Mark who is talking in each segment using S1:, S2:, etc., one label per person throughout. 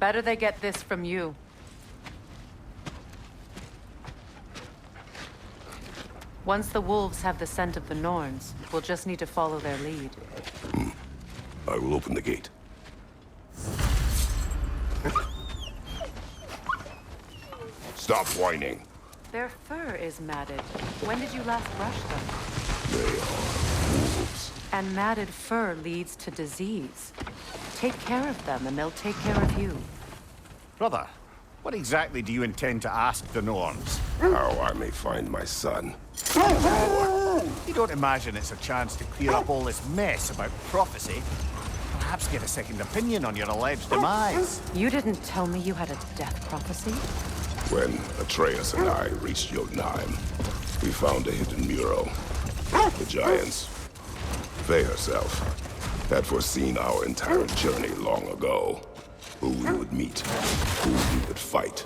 S1: Better they get this from you. Once the wolves have the scent of the Norns, we'll just need to follow their lead.
S2: I will open the gate. Stop whining.
S1: Their fur is matted. When did you last brush them?
S2: They are wolves.
S1: And matted fur leads to disease. Take care of them, and they'll take care of you.
S3: Brother, what exactly do you intend to ask the Norns?
S2: How I may find my son.
S3: You don't imagine it's a chance to clear up all this mess about prophecy? Perhaps get a second opinion on your alleged demise?
S1: You didn't tell me you had a death prophecy?
S2: When Atreus and I reached Jotunheim, we found a hidden mural. The Giants, Faye herself, had foreseen our entire journey long ago. Who we would meet, who we would fight.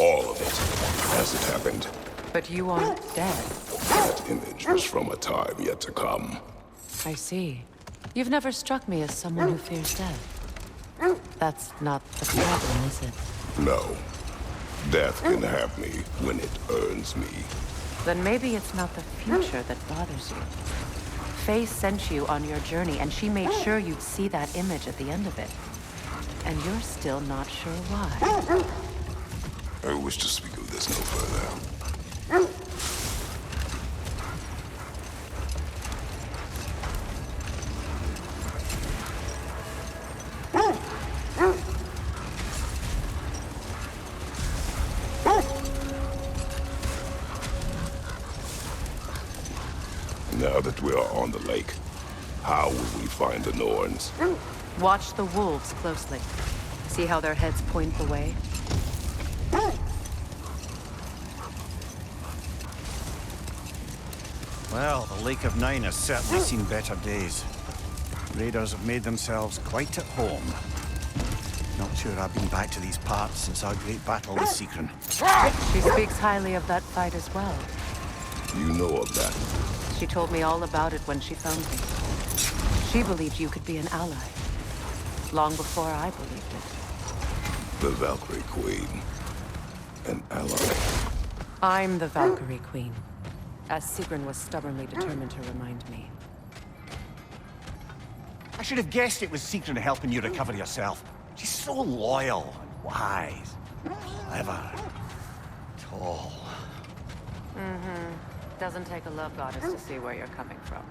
S2: All of it, as it happened.
S1: But you aren't dead.
S2: That image was from a time yet to come.
S1: I see. You've never struck me as someone who fears death. That's not the problem, is it?
S2: No. Death can have me when it earns me.
S1: Then maybe it's not the future that bothers you. Faye sent you on your journey, and she made sure you'd see that image at the end of it. And you're still not sure why.
S2: I wish to speak of this no further. Now that we are on the lake, how will we find the Norns?
S1: Watch the wolves closely. See how their heads point the way?
S3: Well, the Lake of Nine has certainly seen better days. Raiders have made themselves quite at home. Not sure I've been back to these parts since our great battle with Seekron.
S1: She speaks highly of that fight as well.
S2: You know of that?
S1: She told me all about it when she found me. She believed you could be an ally. Long before I believed it.
S2: The Valkyrie Queen. An ally.
S1: I'm the Valkyrie Queen. As Seekron was stubbornly determined to remind me.
S3: I should have guessed it was Seekron helping you recover yourself. She's so loyal and wise. Clever. Tall.
S1: Doesn't take a love goddess to see where you're coming from.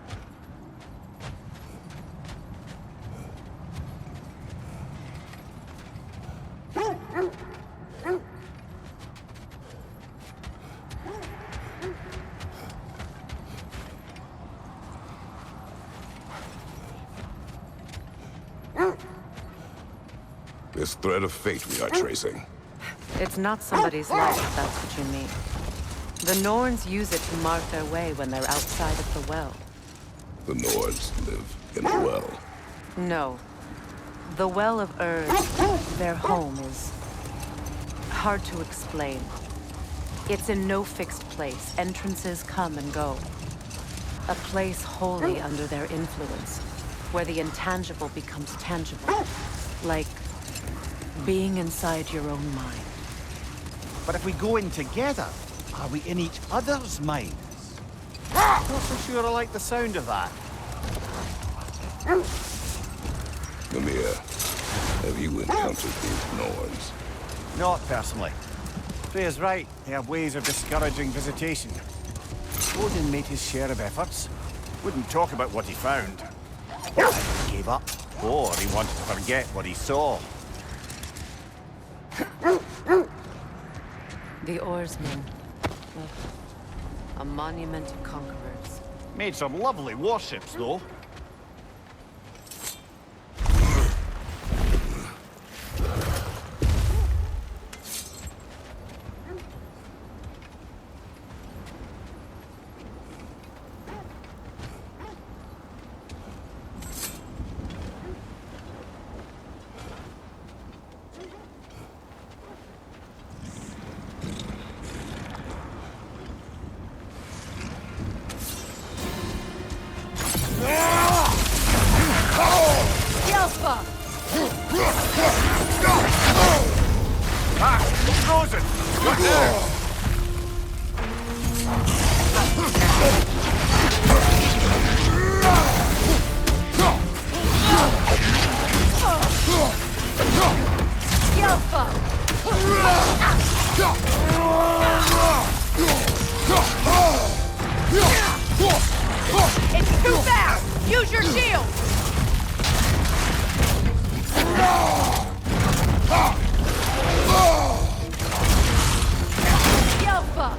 S2: This thread of fate we are tracing.
S1: It's not somebody's life, if that's what you mean. The Norns use it to mark their way when they're outside of the well.
S2: The Nords live in a well.
S1: No. The Well of Erd, their home, is hard to explain. It's in no fixed place. Entrances come and go. A place wholly under their influence, where the intangible becomes tangible. Like being inside your own mind.
S3: But if we go in together, are we in each other's minds? Not so sure I like the sound of that.
S2: Mimir, have you encountered these Norns?
S3: Not personally. Freya's right. They have ways of discouraging visitation. Odin made his share of efforts. Wouldn't talk about what he found. Either he gave up, or he wanted to forget what he saw.
S1: The oarsmen. A monument to conquerors.
S3: Made some lovely warships, though. frozen! What now?
S1: It's too fast! Use your shield! Yelpa!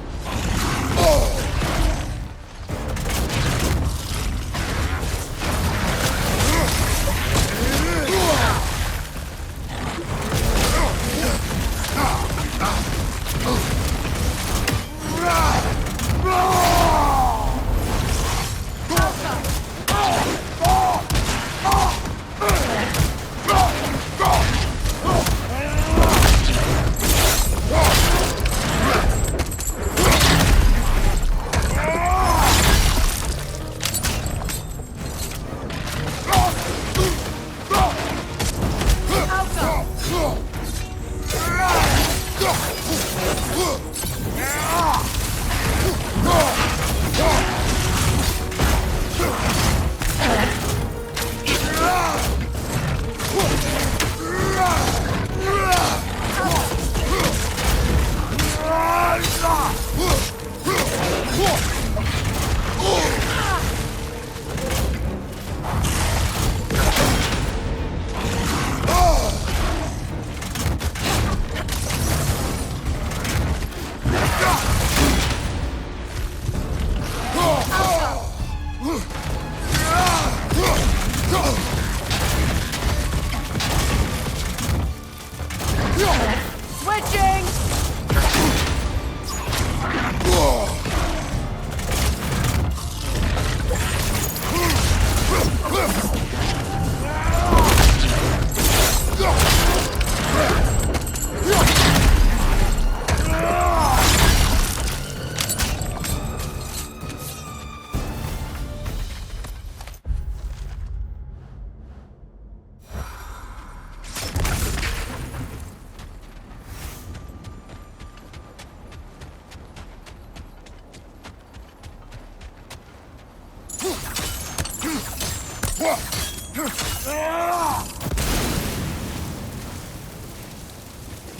S1: Switching!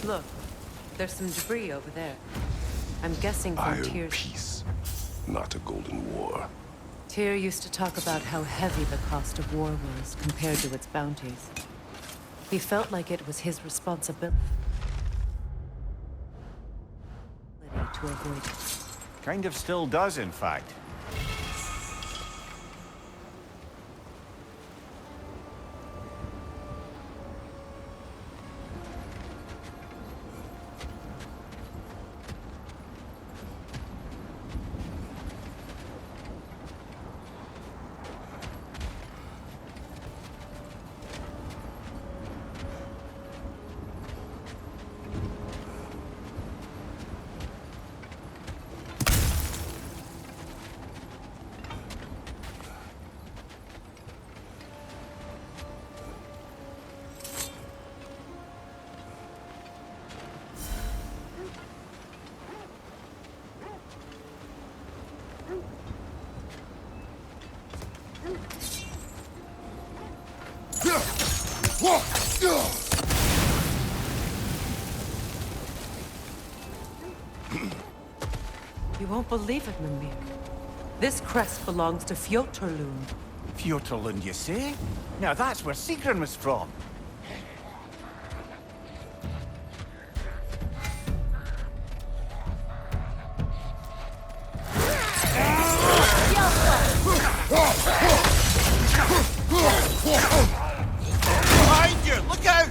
S1: Look, there's some debris over there. I'm guessing from
S2: Iron
S1: Tyr's...
S2: peace, not a golden war.
S1: Tyr used to talk about how heavy the cost of war was compared to its bounties. He felt like it was his responsibility to avoid it.
S3: Kind of still does, in fact.
S1: You won't believe it, Mimir. This crest belongs to Fjotorlund.
S3: Fjotorlund, you say? Now that's where Sigrun was from. Behind you! Look out!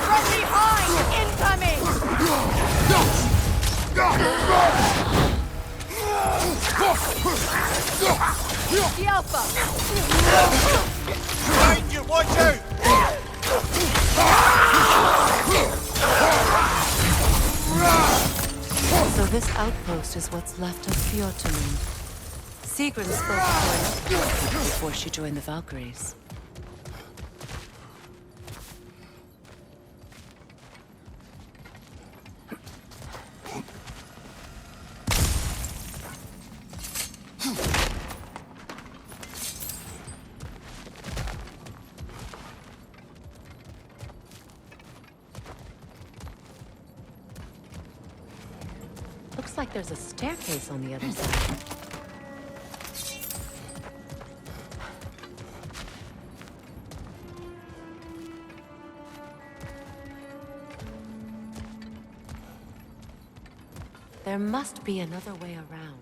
S1: From behind! Incoming! Yelpa!
S3: Behind you! Watch out!
S1: So this outpost is what's left of Fjotorlund. Sigrun spoke to her before she joined the Valkyries. Looks like there's a staircase on the other side. There must be another way around.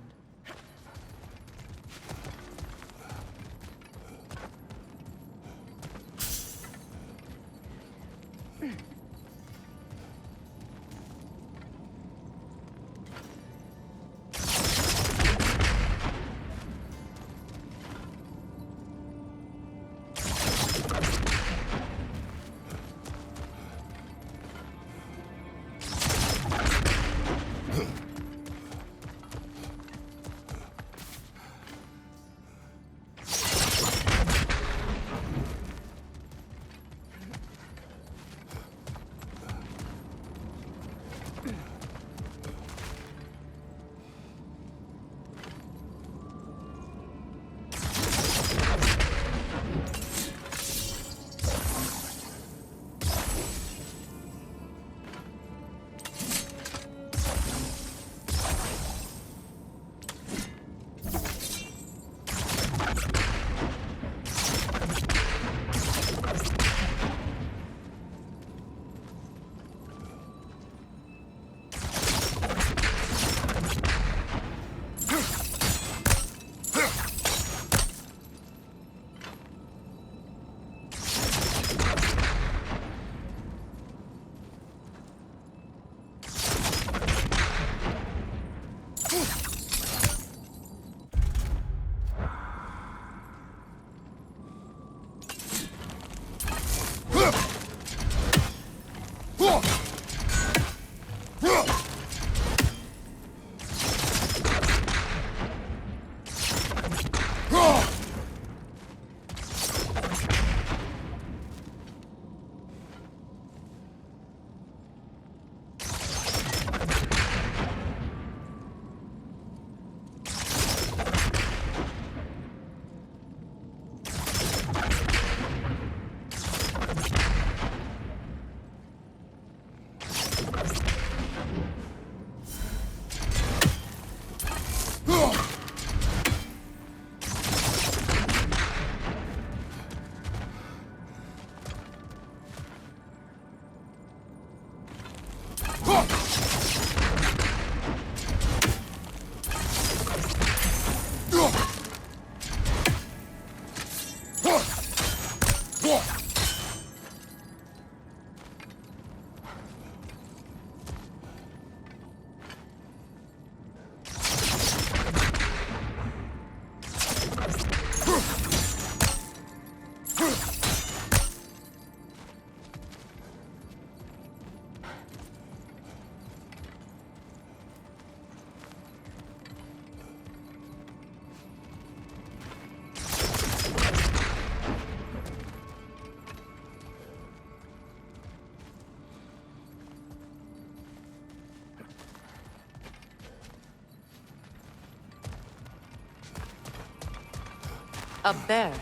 S1: Up there.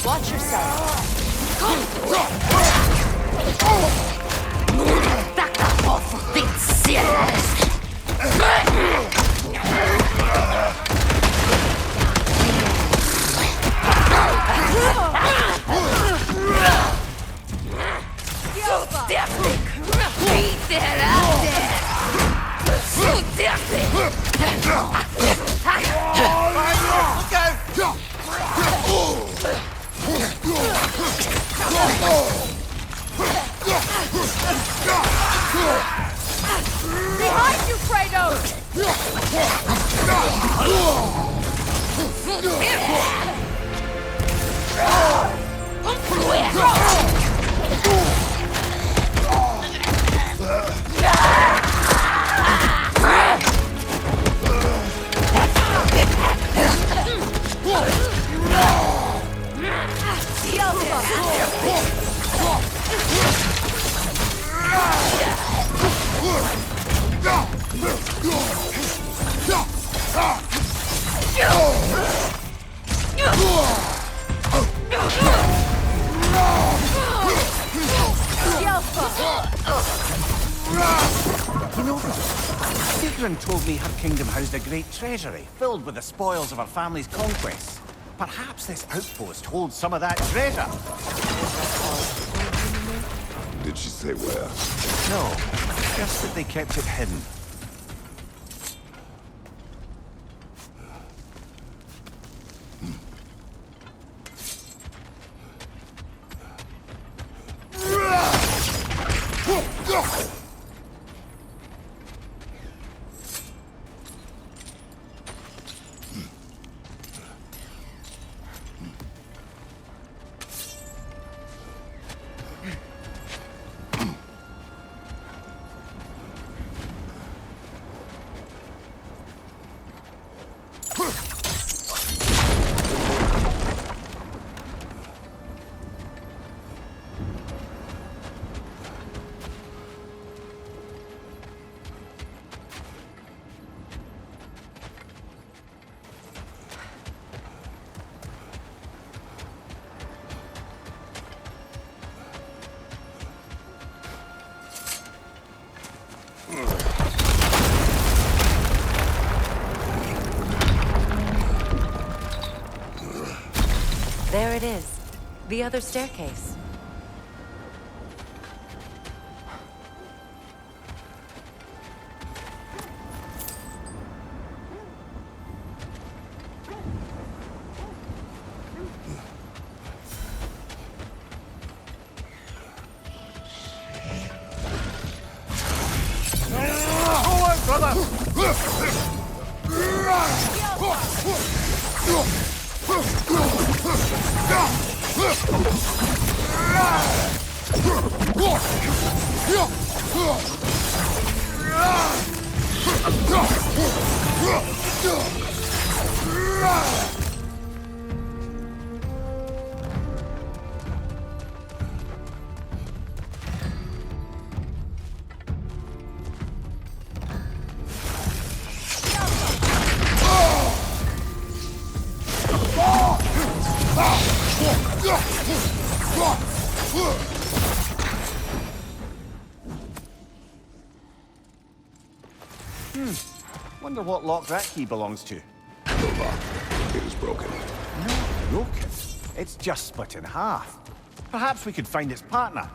S1: Watch yourself.
S4: Behind you, Kratos!
S3: You know, Sigrun told me her kingdom housed a great treasury, filled with the spoils of her family's conquests. Perhaps this outpost holds some of that treasure.
S2: Did she say where?
S3: No, just that they kept it hidden.
S1: There it is. The other staircase.
S3: Forward, brother! Wonder what lock that key belongs to.
S2: The lock. It is broken.
S3: Not broken. It's just split in half. Perhaps we could find its partner.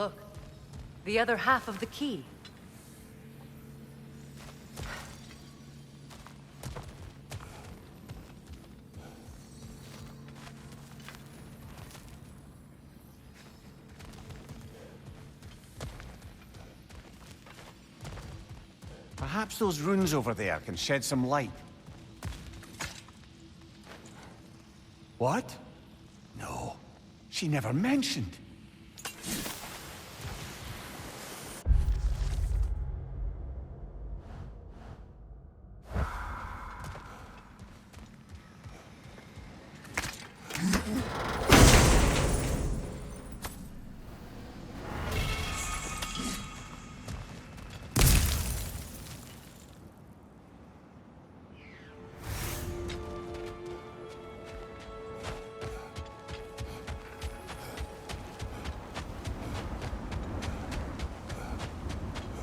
S1: Look, the other half of the key.
S3: Perhaps those runes over there can shed some light. What? No, she never mentioned.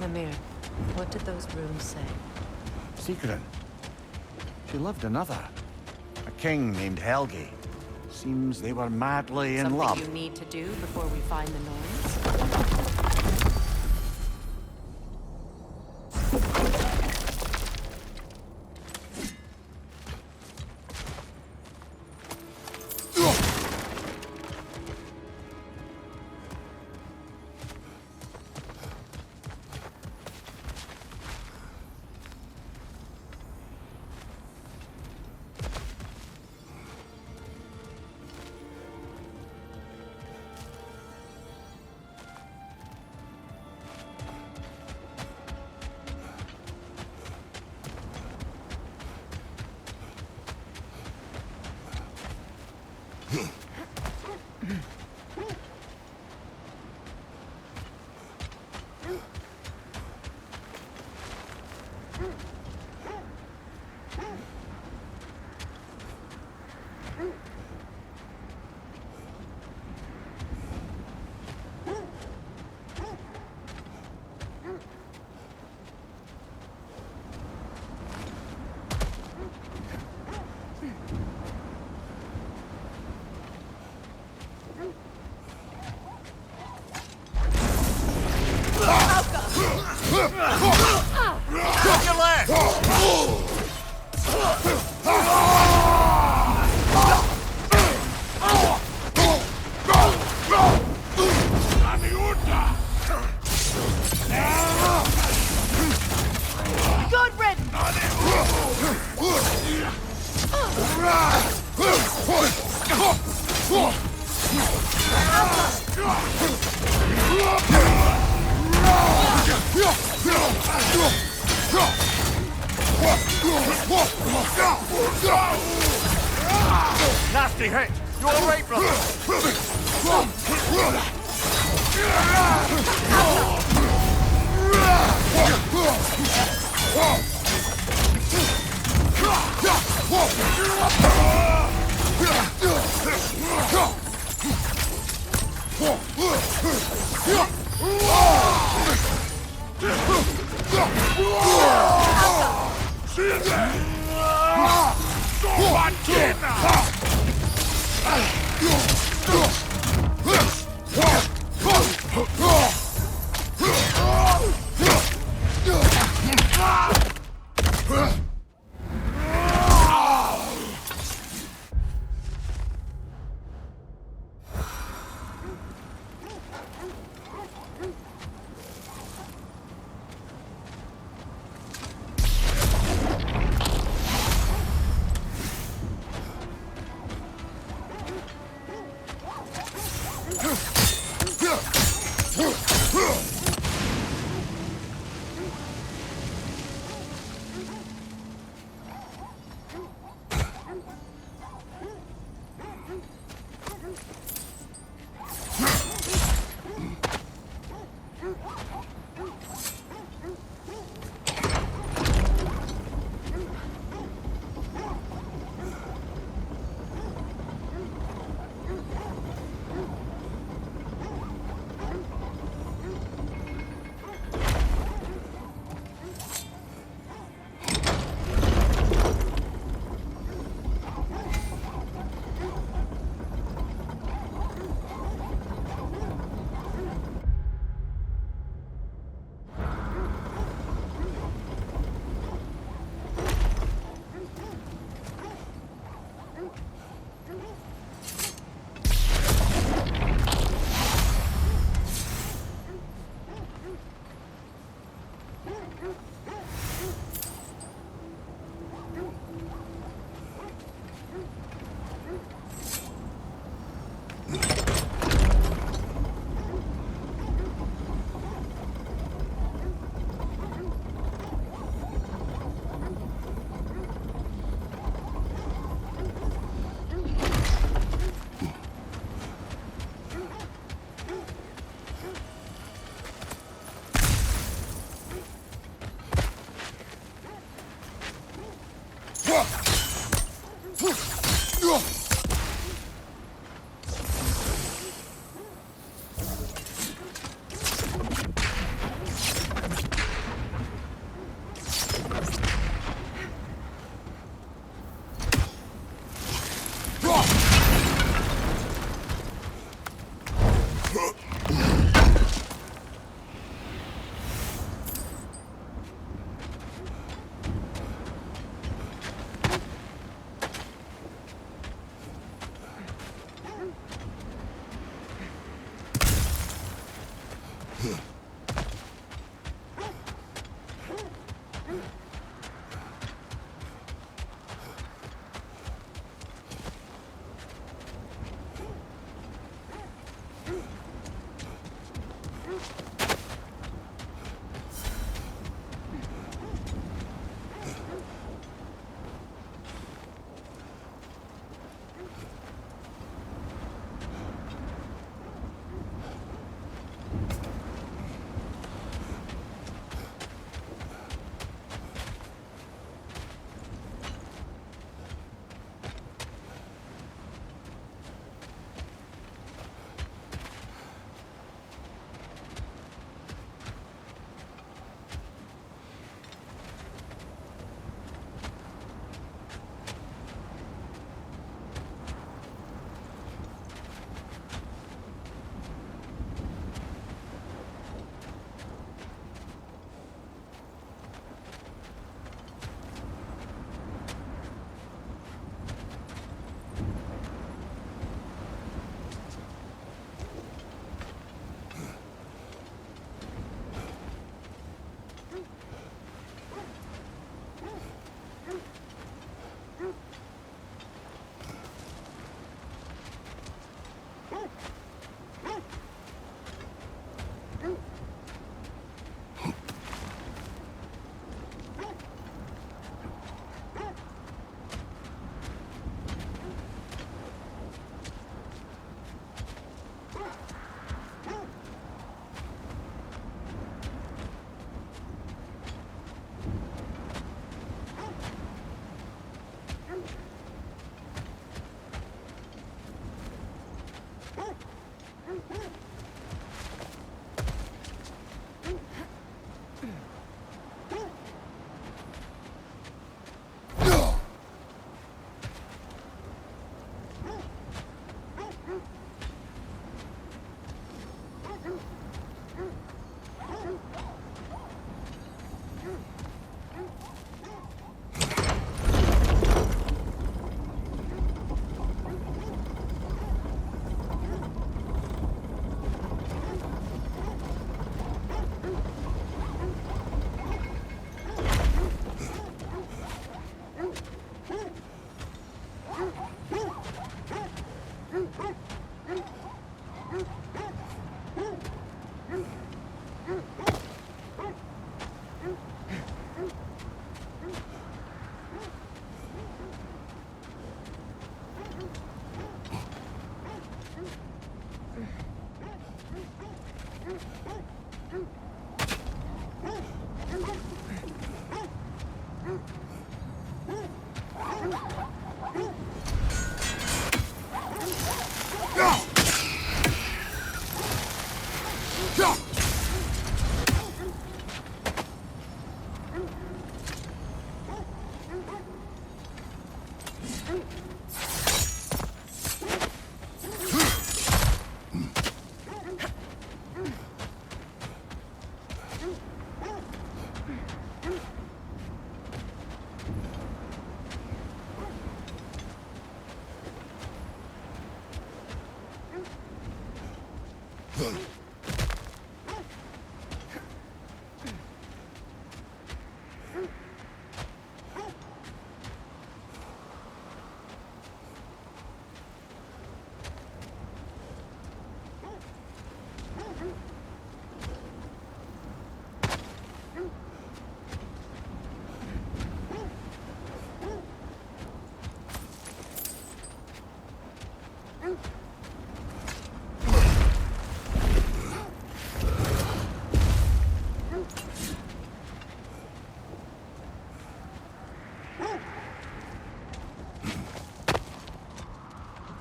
S1: Mimir, what did those runes say?
S3: Secret. She loved another. A king named Helgi. Seems they were madly in love.
S1: Something you need to do before we find the noise?
S3: Nasty hit! You alright, brother?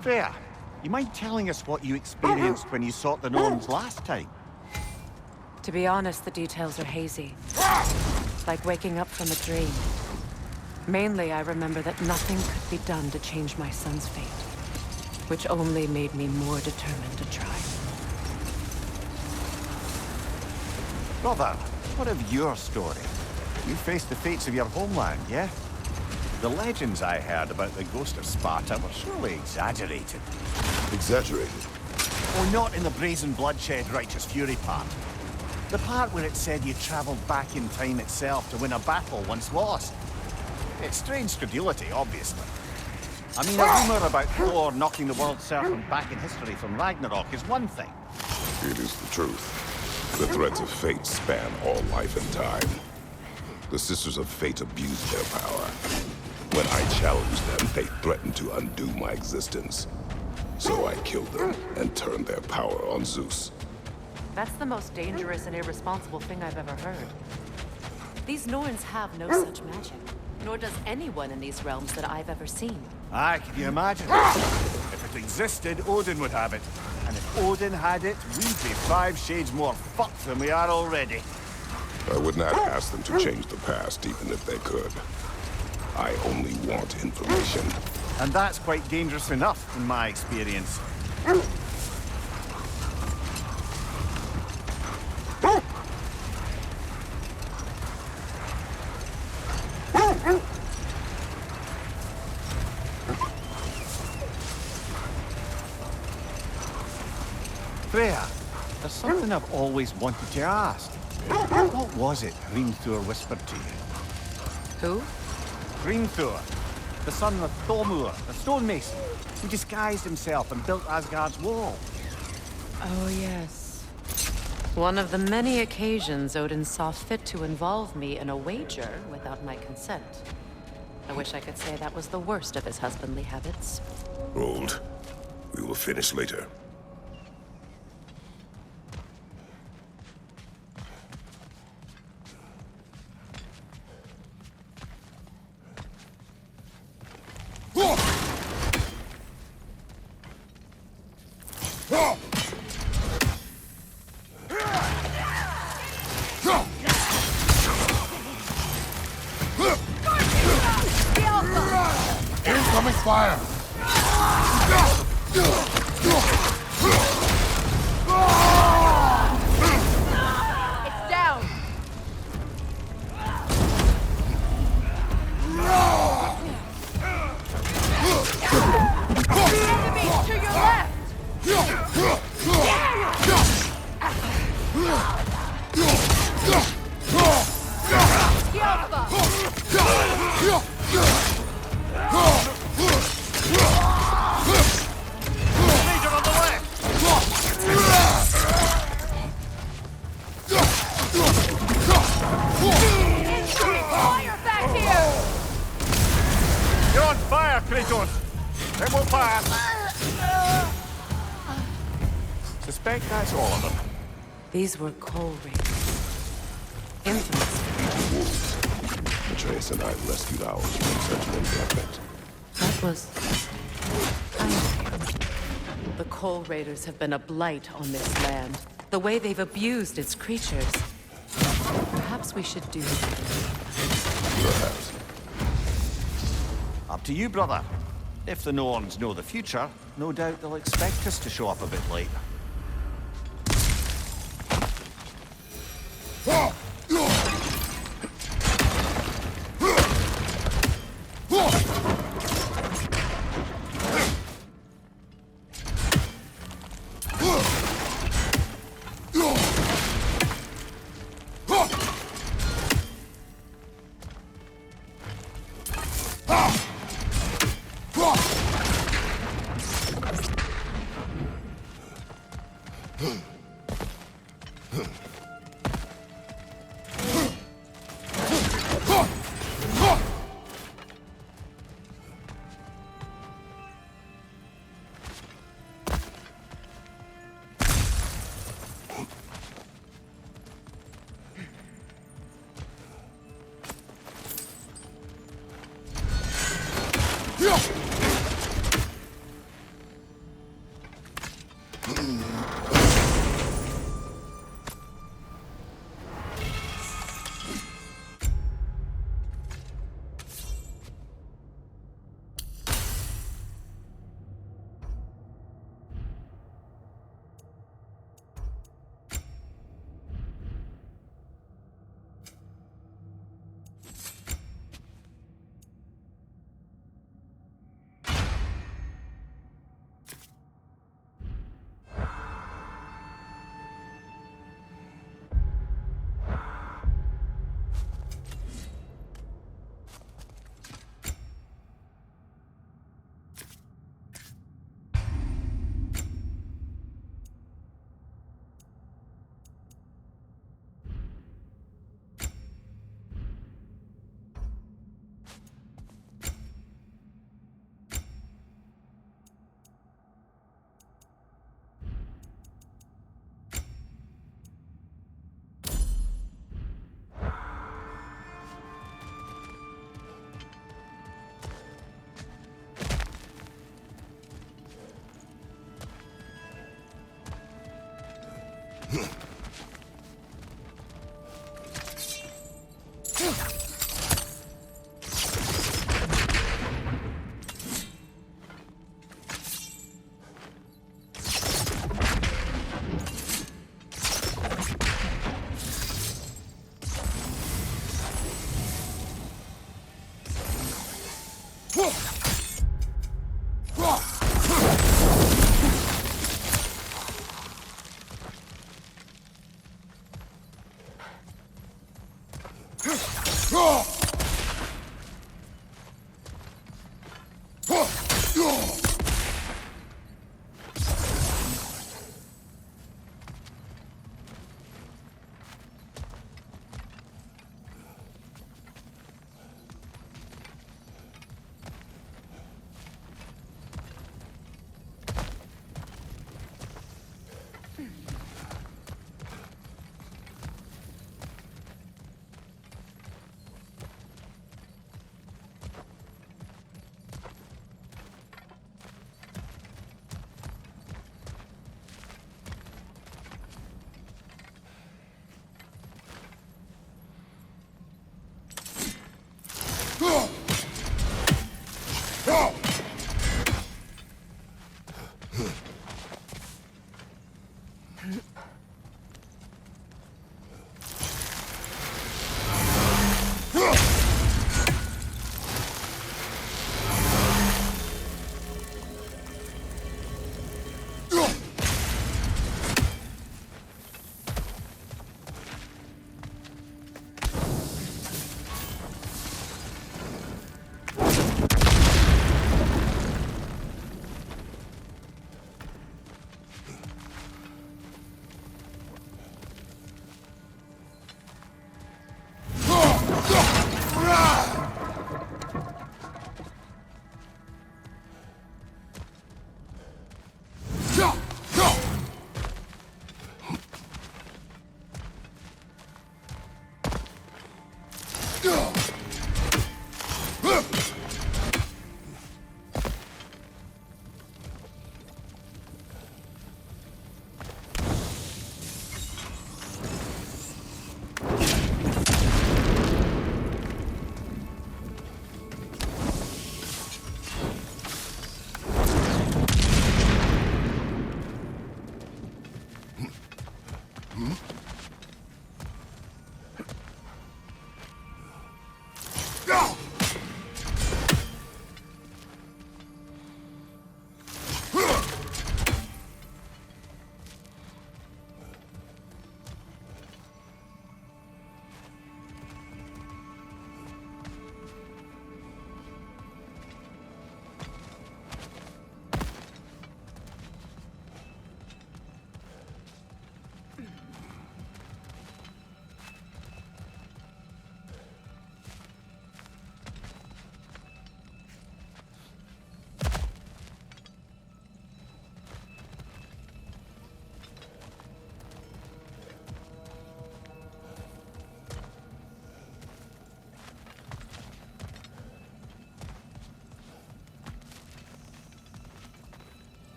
S3: Freya, you mind telling us what you experienced when you sought the Norns last time?
S1: To be honest, the details are hazy. Like waking up from a dream. Mainly, I remember that nothing could be done to change my son's fate, which only made me more determined to try.
S3: Brother, what of your story? You faced the fates of your homeland, yeah? The legends I heard about the ghost of Sparta were surely exaggerated.
S2: Exaggerated?
S3: Or not in the brazen bloodshed righteous fury part. The part where it said you travelled back in time itself to win a battle once lost. It's strange credulity, obviously. I mean, a rumour about Thor knocking the world serpent back in history from Ragnarok is one thing.
S2: It is the truth. The threads of fate span all life and time. The Sisters of Fate abused their power. When I challenged them, they threatened to undo my existence. So I killed them and turned their power on Zeus.
S1: That's the most dangerous and irresponsible thing I've ever heard. These Norns have no such magic. Nor does anyone in these realms that I've ever seen.
S3: Aye, can you imagine? If it existed, Odin would have it. And if Odin had it, we'd be 5 shades more fucked than we are already.
S2: I would not ask them to change the past, even if they could. I only want information.
S3: And that's quite dangerous enough, in my experience. Freya, there's something I've always wanted to ask. What was it Hrimthur whispered to you?
S1: Who?
S3: Hrimthur, the son of Thormur, the stonemason, who disguised himself and built Asgard's wall.
S1: Oh, yes. One of the many occasions Odin saw fit to involve me in a wager without my consent. I wish I could say that was the worst of his husbandly habits.
S2: Hold. We will finish later.
S4: Incoming fire!
S1: It's down! Enemy to your left!
S3: Legion on the left!
S1: Fire back here!
S3: You're on fire, Kratos! It will pass! Suspect that's all of them.
S1: These were coal raiders. Infamous.
S2: Wolves. Atreus and I rescued ours from such an encampment.
S1: That was kind of you. The coal raiders have been a blight on this land. The way they've abused its creatures. Perhaps we should do something.
S2: Perhaps.
S3: Up to you, brother. If the Norns know the future, no doubt they'll expect us to show up a bit late.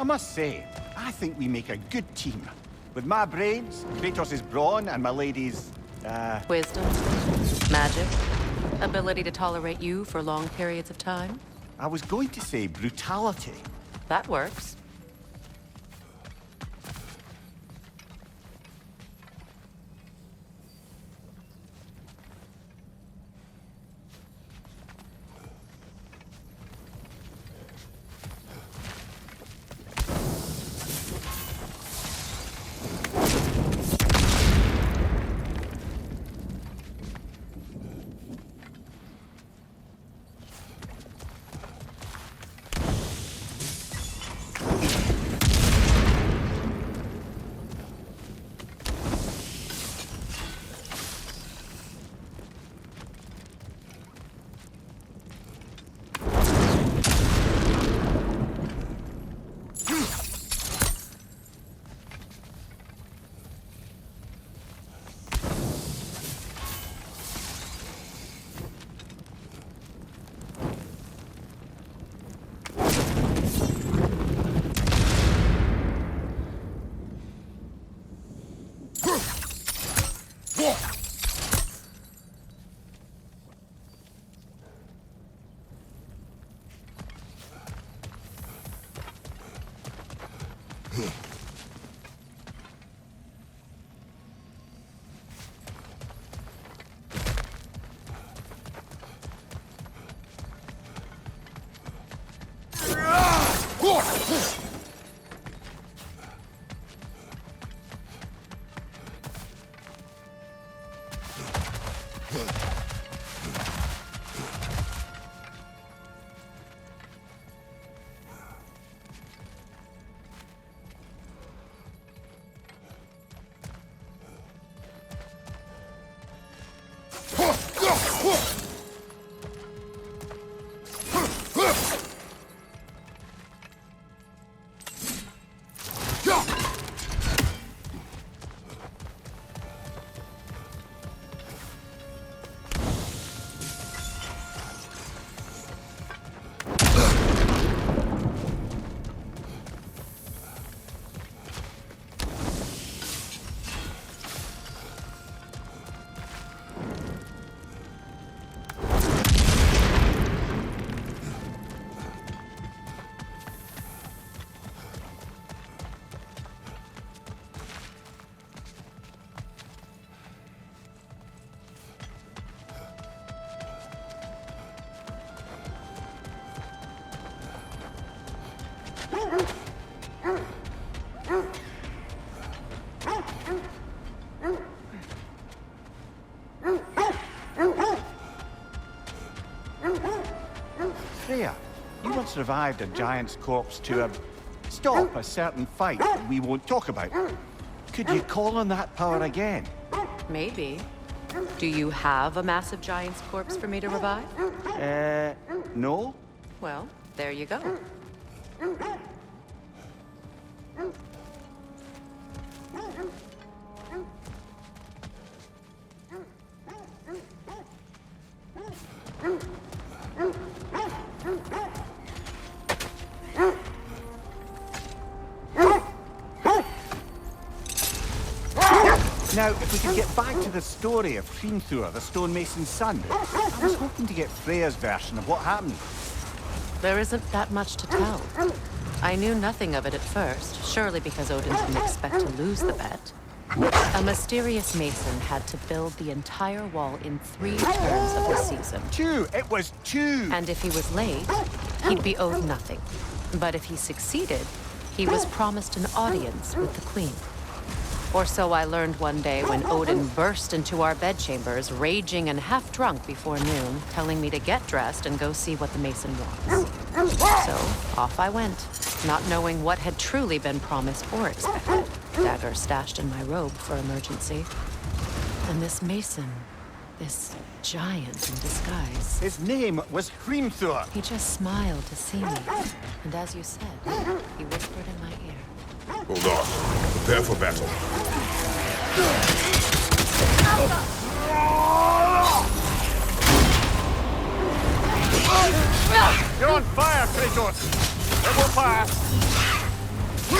S3: I must say, I think we make a good team. With my brains, Kratos' brawn, and my lady's,
S1: Wisdom, magic, ability to tolerate you for long periods of time.
S3: I was going to say brutality.
S1: That works.
S3: Freya, you once revived a giant's corpse to stop a certain fight that we won't talk about. Could you call on that power again?
S1: Maybe. Do you have a massive giant's corpse for me to revive?
S3: No?
S1: Well, there you go.
S3: Now, if we could get back to the story of Hrimthur, the stonemason's son, I was hoping to get Freya's version of what happened.
S1: There isn't that much to tell. I knew nothing of it at first, surely because Odin didn't expect to lose the bet. A mysterious mason had to build the entire wall in 3 turns of the season.
S3: 2! It was 2!
S1: And if he was late, he'd be owed nothing. But if he succeeded, he was promised an audience with the queen. Or so I learned one day when Odin burst into our bedchambers, raging and half-drunk before noon, telling me to get dressed and go see what the mason wants. So, off I went, not knowing what had truly been promised or expected. Dagger stashed in my robe for emergency. And this mason, this giant in disguise.
S3: His name was Hrimthur.
S1: He just smiled to see me. And as you said, he whispered in my ear.
S2: Hold on. Prepare for battle.
S3: You're on fire, Kratos! It will pass! We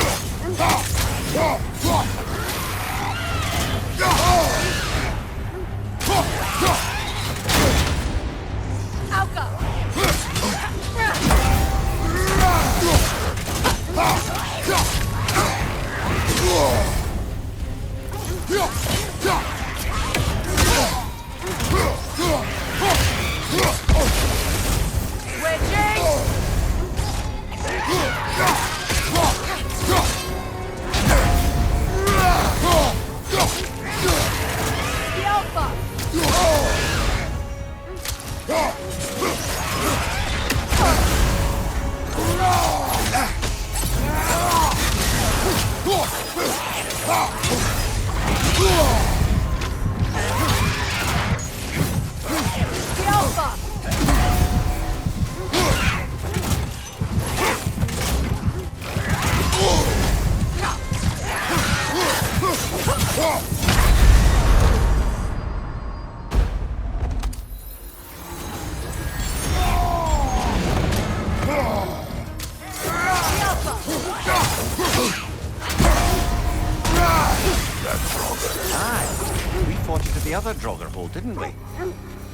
S3: fought it at the other Draugr hole, didn't we?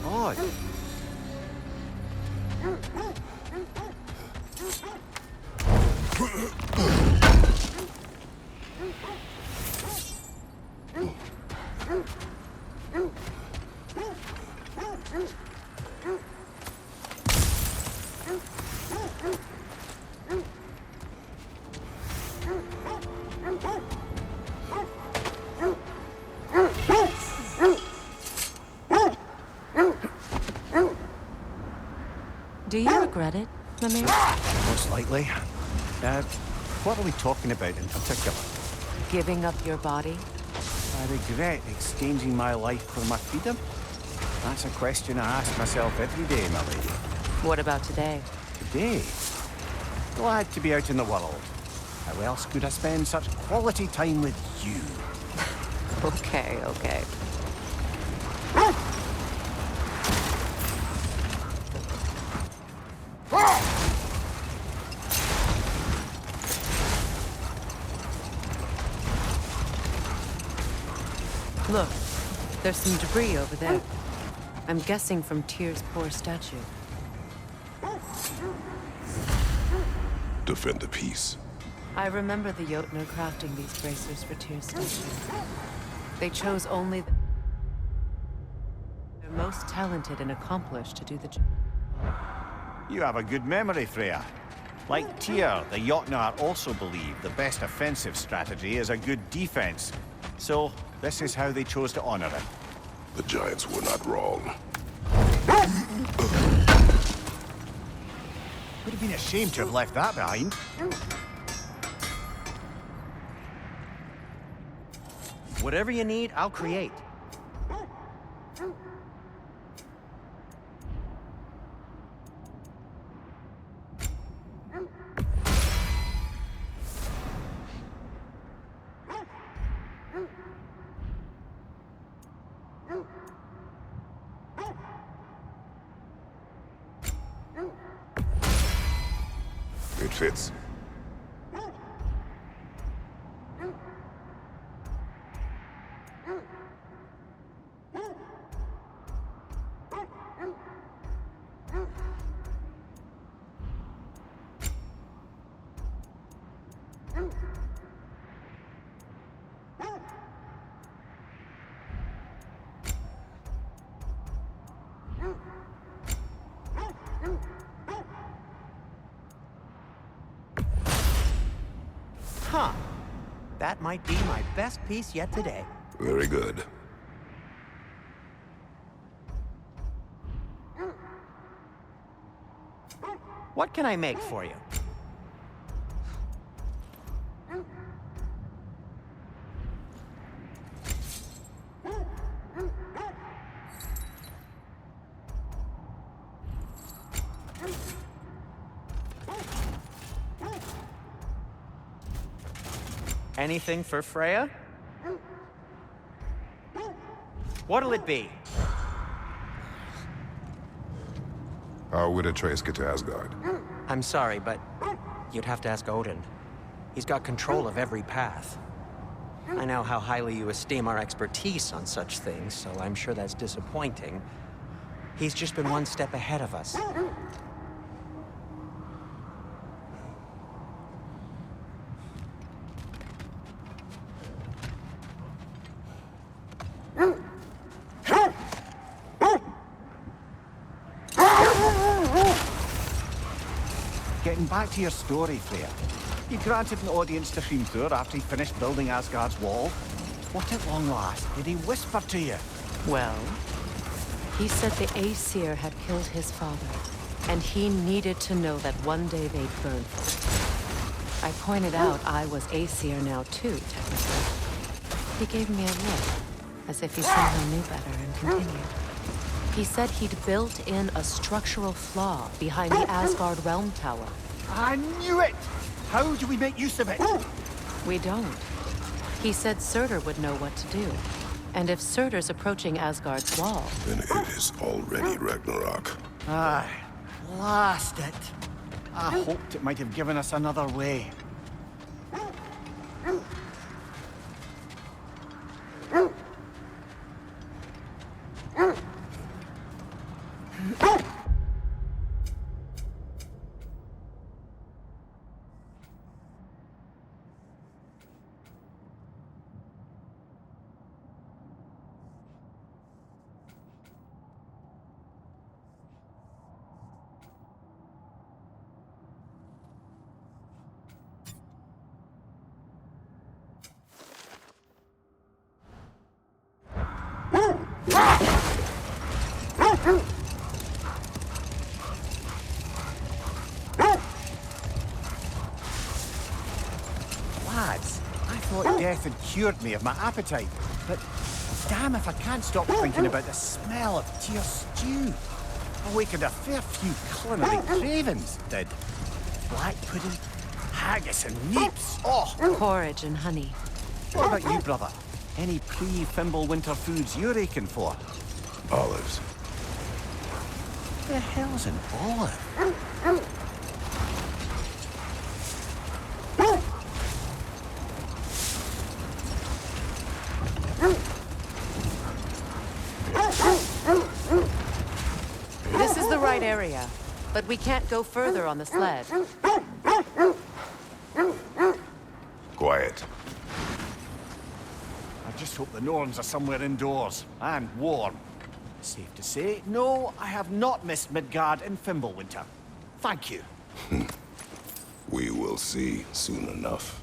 S3: Odd.
S1: Do you regret it, Mimir?
S3: Most likely. What are we talking about in particular?
S1: Giving up your body?
S3: I regret exchanging my life for my freedom. That's a question I ask myself every day, my lady.
S1: What about today?
S3: Today? Glad to be out in the world. How else could I spend such quality time with you?
S1: Okay, okay. Look, there's some debris over there. I'm guessing from Tyr's poor statue.
S2: Defend the peace.
S1: I remember the Jotnar crafting these bracers for Tyr's statue. They chose only the most talented and accomplished to do the job.
S3: You have a good memory, Freya. Like Tyr, the Jotnar also believe the best offensive strategy is a good defense. So, this is how they chose to honor it.
S2: The Giants were not wrong.
S3: Would have been a shame to have left that behind.
S4: Whatever you need, I'll create.
S2: It fits.
S4: Huh. That might be my best piece yet today.
S2: Very good.
S4: What can I make for you? Anything for Freya? What'll it be?
S2: How would Atreus get to Asgard?
S4: I'm sorry, but you'd have to ask Odin. He's got control of every path. I know how highly you esteem our expertise on such things, so I'm sure that's disappointing. He's just been one step ahead of us.
S3: Getting back to your story, Freya. You granted an audience to Hrimthur after he finished building Asgard's wall. What at long last did he whisper to you?
S1: Well, he said the Aesir had killed his father, and he needed to know that one day they'd burn for it. I pointed out I was Aesir now too, technically. He gave me a look, as if he somehow knew better, and continued. He said he'd built in a structural flaw behind the Asgard Realm Tower.
S3: I knew it! How do we make use of it?
S1: We don't. He said Surtur would know what to do. And if Surtur's approaching Asgard's wall...
S2: Then it is already Ragnarok.
S3: Aye, blast it. I hoped it might have given us another way. Lads, I thought death had cured me of my appetite, but damn if I can't stop thinking about the smell of Tyr stew. Awakened a fair few culinary cravings, did. Black pudding, haggis and neeps. Oh!
S1: Porridge and honey.
S3: What about you, brother? Any pre-Fimbulwinter foods you're aching for?
S2: Olives.
S3: The hell's an olive?
S1: This is the right area, but we can't go further on the sled.
S2: Quiet.
S3: I just hope the Norns are somewhere indoors, and warm. Safe to say, no, I have not missed Midgard in Fimbulwinter. Thank you.
S2: We will see soon enough.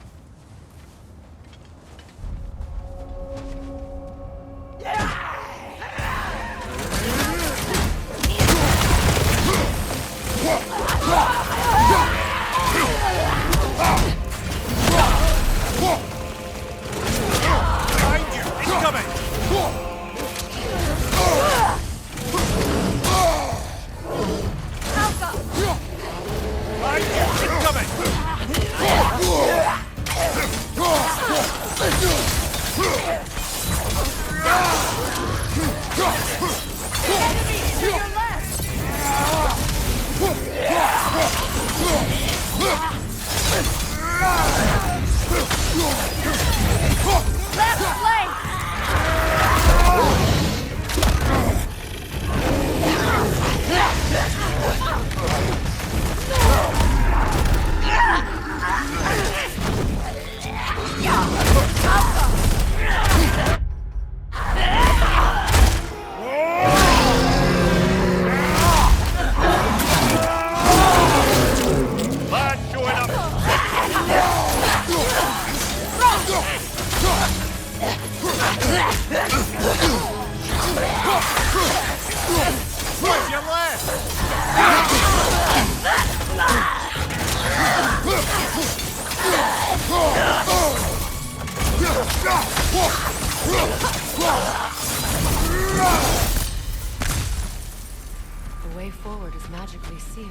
S1: The way forward is magically sealed.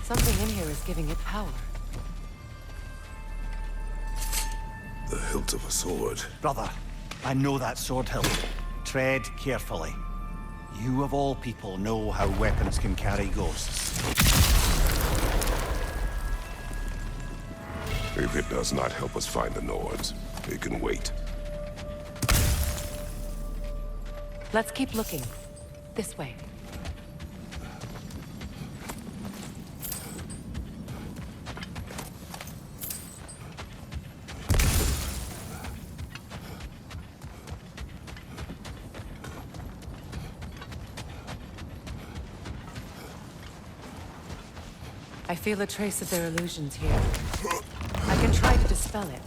S1: Something in here is giving it power.
S2: The hilt of a sword.
S3: Brother, I know that sword hilt. Tread carefully. You of all people know how weapons can carry ghosts.
S2: If it does not help us find the Nords, it can wait.
S1: Let's keep looking. This way. I feel a trace of their illusions here. I can try to dispel it.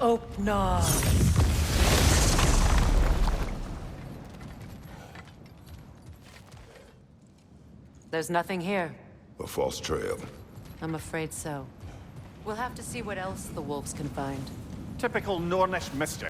S1: Opna. There's nothing here.
S2: A false trail.
S1: I'm afraid so. We'll have to see what else the wolves can find.
S3: Typical Nornish mischief.